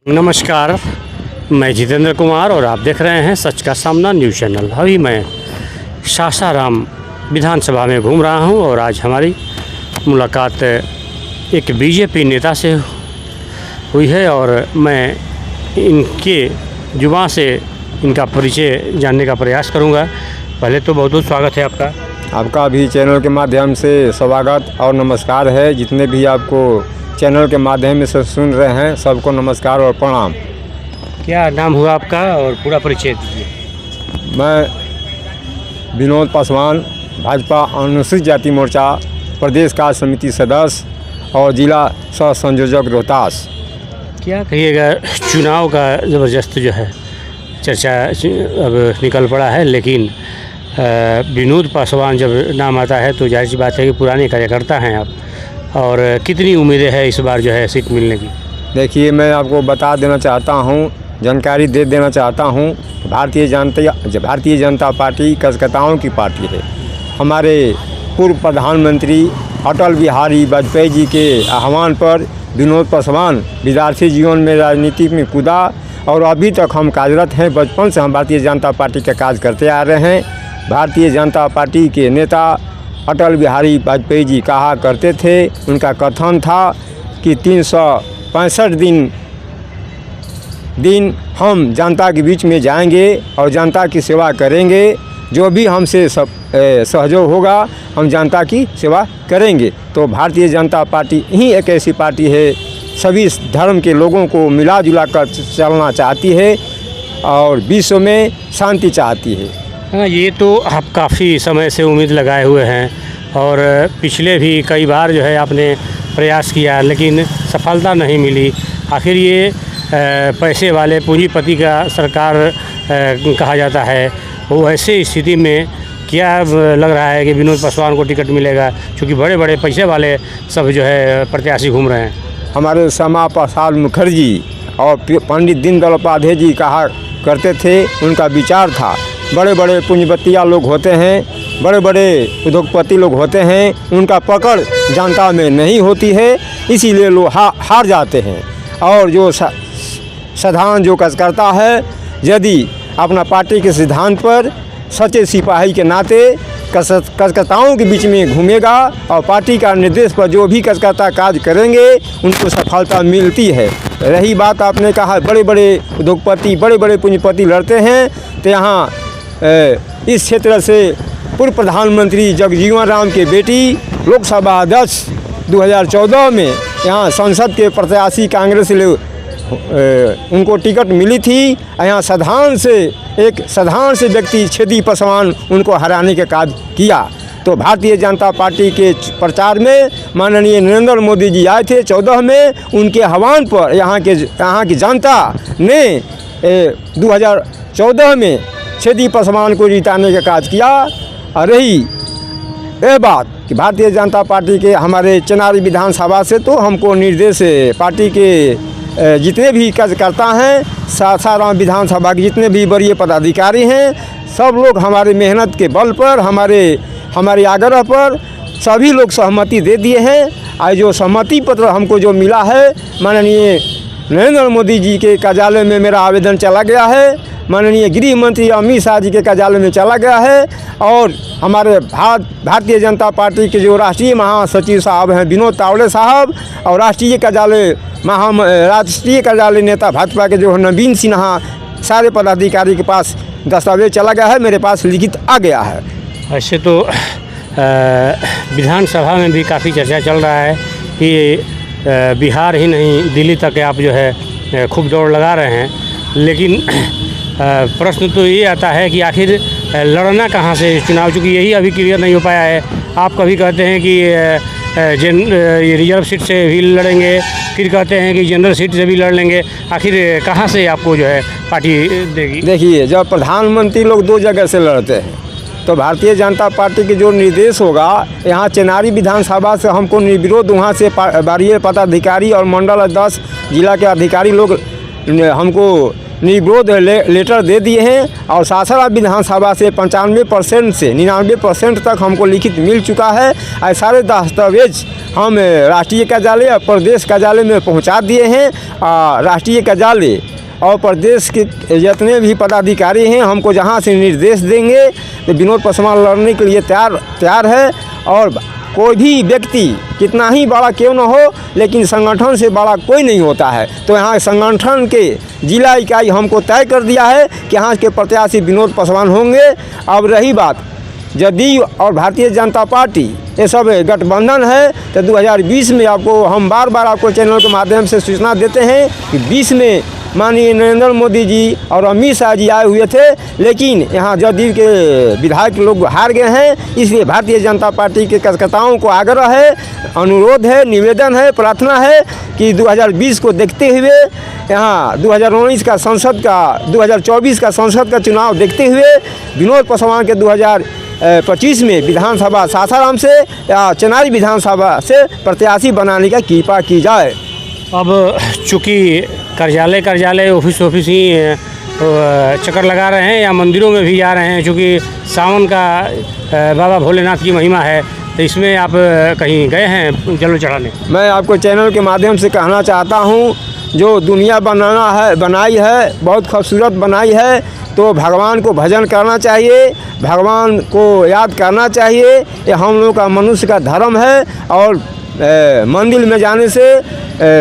नमस्कार, मैं जितेंद्र कुमार और आप देख रहे हैं सच का सामना न्यूज़ चैनल। अभी मैं सासाराम विधानसभा में घूम रहा हूं और आज हमारी मुलाकात एक बीजेपी नेता से हुई है और मैं इनके जुबान से इनका परिचय जानने का प्रयास करूंगा। पहले तो बहुत बहुत स्वागत है आपका भी चैनल के माध्यम से स्वागत और नमस्कार है। जितने भी आपको चैनल के माध्यम से सुन रहे हैं सबको नमस्कार और प्रणाम। क्या नाम हुआ आपका और पूरा परिचय दीजिए। मैं विनोद पासवान, भाजपा अनुसूचित जाति मोर्चा प्रदेश कार्य समिति सदस्य और जिला सह संयोजक रोहतास। क्या कहिएगा, चुनाव का ज़बरदस्त जो है चर्चा अब निकल पड़ा है, लेकिन विनोद पासवान जब नाम आता है तो जाहिर सी बात है कि पुराने कार्यकर्ता हैं आप, और कितनी उम्मीदें हैं इस बार जो है सीट मिलने की। देखिए, मैं आपको बता देना चाहता हूँ, जानकारी दे देना चाहता हूँ, भारतीय जनता पार्टी कलकत्ताओं की पार्टी है। हमारे पूर्व प्रधानमंत्री अटल बिहारी वाजपेयी जी के आह्वान पर विनोद पासवान विद्यार्थी जीवन में राजनीति में कूदा और अभी तक हम कार्यरत हैं। बचपन से हम भारतीय जनता पार्टी का कार्य करते आ रहे हैं। भारतीय जनता पार्टी के नेता अटल बिहारी वाजपेयी जी कहा करते थे, उनका कथन था कि 365 दिन हम जनता के बीच में जाएंगे और जनता की सेवा करेंगे। जो भी हमसे सहयोग होगा हम जनता की सेवा करेंगे। तो भारतीय जनता पार्टी ही एक ऐसी पार्टी है, सभी धर्म के लोगों को मिला जुला कर चलना चाहती है और विश्व में शांति चाहती है। हाँ, ये तो आप काफ़ी समय से उम्मीद लगाए हुए हैं और पिछले भी कई बार जो है आपने प्रयास किया लेकिन सफलता नहीं मिली। आखिर ये पैसे वाले पूंजीपति का सरकार कहा जाता है, वो ऐसे स्थिति में क्या लग रहा है कि विनोद पासवान को टिकट मिलेगा, क्योंकि बड़े बड़े पैसे वाले सब जो है प्रत्याशी घूम रहे हैं। हमारे श्यामा प्रसाद मुखर्जी और पंडित दीनदयाल उपाध्याय जी कहा करते थे, उनका विचार था बड़े बड़े पूंजीपतिया लोग होते हैं, बड़े बड़े उद्योगपति लोग होते हैं, उनका पकड़ जनता में नहीं होती है, इसीलिए लोग हार जाते हैं। और जो साधारण जो कार्यकर्ता है, यदि अपना पार्टी के सिद्धांत पर सच्चे सिपाही के नाते कार्यकर्ताओं के बीच में घूमेगा और पार्टी का निर्देश पर जो भी कार्यकर्ता कार्य करेंगे उनको सफलता मिलती है। रही बात आपने कहा बड़े बड़े उद्योगपति, बड़े बड़े पूंजीपति लड़ते हैं, तो यहाँ इस क्षेत्र से पूर्व प्रधानमंत्री जगजीवन राम के बेटी लोकसभा अध्यक्ष 2014 में यहाँ संसद के प्रत्याशी कांग्रेस से उनको टिकट मिली थी। यहाँ साधारण से व्यक्ति छेदी पासवान उनको हराने का कार्य किया। तो भारतीय जनता पार्टी के प्रचार में माननीय नरेंद्र मोदी जी आए थे 14 में, उनके आह्वान पर यहाँ की जनता ने 2014 में छेदी पासवान को जिताने का कार्य किया। और रही यह बात कि भारतीय जनता पार्टी के हमारे चेनारी विधानसभा से तो हमको निर्देश पार्टी के जितने भी कार्यकर्ता हैं, सासाराम विधानसभा के जितने भी वरीय पदाधिकारी हैं, सब लोग हमारे मेहनत के बल पर, हमारे आग्रह पर सभी लोग सहमति दे दिए हैं। आज जो सहमति पत्र हमको जो मिला है, माननीय नरेंद्र मोदी जी के कार्यालय में मेरा आवेदन चला गया है, माननीय गृह मंत्री अमित शाह जी के कार्यालय में चला गया है, और हमारे भारतीय जनता पार्टी के जो राष्ट्रीय महासचिव साहब हैं विनोद तावड़े साहब, और राष्ट्रीय कार्यालय नेता भाजपा के जो नवीन सिन्हा, सारे पदाधिकारी के पास दस्तावेज चला गया है, मेरे पास लिखित आ गया है। ऐसे तो विधानसभा में भी काफ़ी चर्चा चल रहा है कि बिहार ही नहीं दिल्ली तक आप जो है खूब दौड़ लगा रहे हैं, लेकिन प्रश्न तो ये आता है कि आखिर लड़ना कहाँ से चुनाव, चूँकि यही अभी क्लियर नहीं हो पाया है। आप कभी कहते हैं कि रिजर्व सीट से भी लड़ेंगे, फिर कहते हैं कि जनरल सीट से भी लड़ लेंगे। आखिर कहाँ से आपको जो है पार्टी देगी? देखिए, जब प्रधानमंत्री लोग 2 जगह से लड़ते हैं तो भारतीय जनता पार्टी के जो निर्देश होगा, यहाँ चेनारी विधानसभा से हमको निर्विरोध वहाँ से वरीय पदाधिकारी और मंडल अध्यक्ष जिला के अधिकारी लोग हमको निर्विरोध लेटर दे दिए हैं और सासाराम विधानसभा से 95% से 99% तक हमको लिखित मिल चुका है। ऐसे सारे दस्तावेज हम राष्ट्रीय कार्यालय और प्रदेश कार्यालय में पहुंचा दिए हैं। राष्ट्रीय कार्यालय और प्रदेश के जितने भी पदाधिकारी हैं हमको जहां से निर्देश देंगे तो विनोद पासवान लड़ने के लिए तैयार है। और कोई भी व्यक्ति कितना ही बड़ा क्यों न हो, लेकिन संगठन से बड़ा कोई नहीं होता है। तो यहाँ संगठन के जिला इकाई हमको तय कर दिया है कि यहाँ के प्रत्याशी विनोद पासवान होंगे। अब रही बात जदयू और भारतीय जनता पार्टी, ये सब गठबंधन है। तो 2020 में आपको हम बार बार आपको चैनल के माध्यम से सूचना देते हैं कि 20 में माननीय नरेंद्र मोदी जी और अमित शाह जी आए हुए थे, लेकिन यहाँ जदयू के विधायक लोग हार गए हैं। इसलिए भारतीय जनता पार्टी के कार्यकर्ताओं को आग्रह है, अनुरोध है, निवेदन है, प्रार्थना है कि 2020 को देखते हुए यहाँ 2019 का संसद का 2024 का संसद का चुनाव देखते हुए विनोद पासवान के 2025 में विधानसभा सासाराम से या चेनारी विधानसभा से प्रत्याशी बनाने का कृपा की जाए। अब चूँकि कार्यालय ऑफिस ही चक्कर लगा रहे हैं या मंदिरों में भी जा रहे हैं, चूँकि सावन का बाबा भोलेनाथ की महिमा है, तो इसमें आप कहीं गए हैं जल चढ़ाने? मैं आपको चैनल के माध्यम से कहना चाहता हूँ, जो दुनिया बनाई है बहुत खूबसूरत बनाई है, तो भगवान को भजन करना चाहिए, भगवान को याद करना चाहिए। ये हम लोग का मनुष्य का धर्म है। और मंदिर में जाने से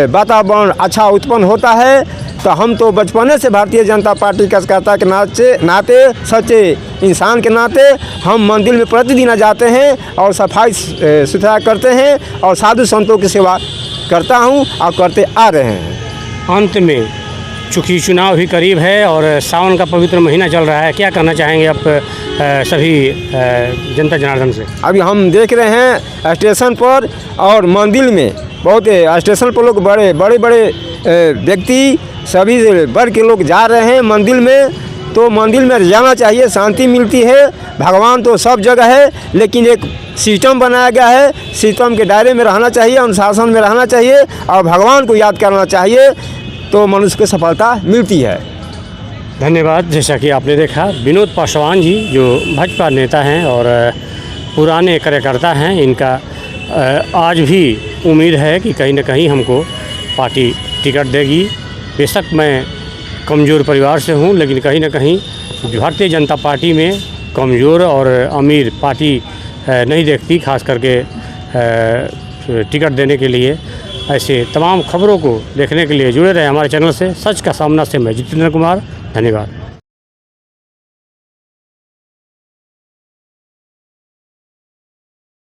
वातावरण अच्छा उत्पन्न होता है। तो हम तो बचपने से भारतीय जनता पार्टी कार्यकर्ता के नाते सच्चे इंसान के नाते हम मंदिर में प्रतिदिन जाते हैं और सफाई सुथरा करते हैं और साधु संतों की सेवा करता हूं और करते आ रहे हैं। अंत में चूँकि चुनाव भी करीब है और सावन का पवित्र महीना चल रहा है, क्या कहना चाहेंगे आप सभी जनता जनार्दन से? अभी हम देख रहे हैं स्टेशन पर और मंदिर में बहुत स्टेशन पर लोग बड़े व्यक्ति सभी वर्ग के लोग जा रहे हैं मंदिर में। तो मंदिर में जाना चाहिए, शांति मिलती है। भगवान तो सब जगह है, लेकिन एक सिस्टम बनाया गया है, सिस्टम के दायरे में रहना चाहिए, अनुशासन में रहना चाहिए और भगवान को याद करना चाहिए, तो मनुष्य को सफलता मिलती है। धन्यवाद। जैसा कि आपने देखा, विनोद पासवान जी जो भाजपा नेता हैं और पुराने कार्यकर्ता हैं, इनका आज भी उम्मीद है कि कहीं न कहीं हमको पार्टी टिकट देगी। बेशक मैं कमज़ोर परिवार से हूं, लेकिन कहीं न कहीं भारतीय जनता पार्टी में कमज़ोर और अमीर पार्टी नहीं देखती, खास करके टिकट देने के लिए। ऐसे तमाम खबरों को देखने के लिए जुड़े रहे हमारे चैनल से। सच का सामना से मैं जितेंद्र कुमार, धन्यवाद।